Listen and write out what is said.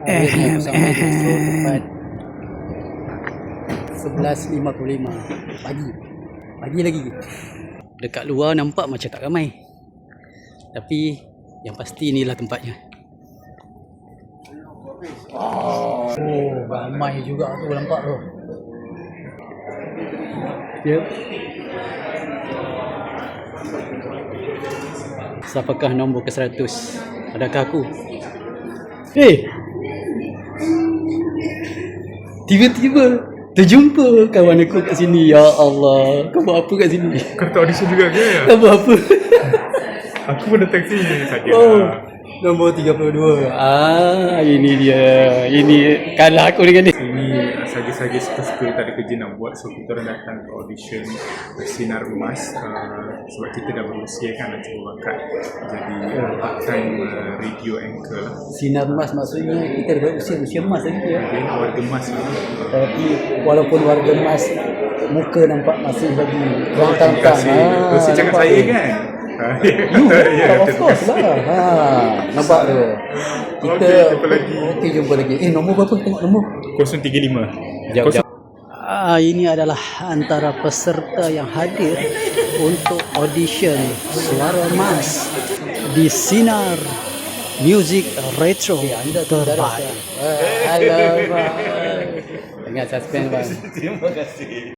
Bersama Distro tepat 11.55 pagi lagi. Dekat luar nampak macam tak ramai, tapi yang pasti inilah tempatnya. Oh, ramai juga tu, nampak tu. Yep. Siapakah nombor ke-100? Adakah aku? Tiba-tiba terjumpa kawan aku kat sini. Ya Allah, kau buat apa kat sini? Kau tak audition juga ke? Kau buat apa? Aku pun datang sini saja. Nombor 32. Ini dia. Ini kalah aku dengan dia. Ini saja-saja suka-suka tak ada kerja nak buat, so kita orang datang ke audition Sinar Emas sebab kita dah berusia kan, nak cuba bakat jadi part time radio anchor lah. Sinar Emas maksudnya kita dah usia emas lagi ya. Okay, warga emas lah. Tapi walaupun warga emas, muka nampak masih lagi Terima rantang-rantang. kasih. Kau si cakap saya kan? Ya, of course lah. Nampak tu. Kita okey, jumpa lagi. Nombor berapa? Tengok nombor 035. Jap. Ini adalah antara peserta yang hadir untuk audition Suara Emas di Sinar Music Retro terbaik. Halo, bang. Ingat suspense, bang. Terima kasih.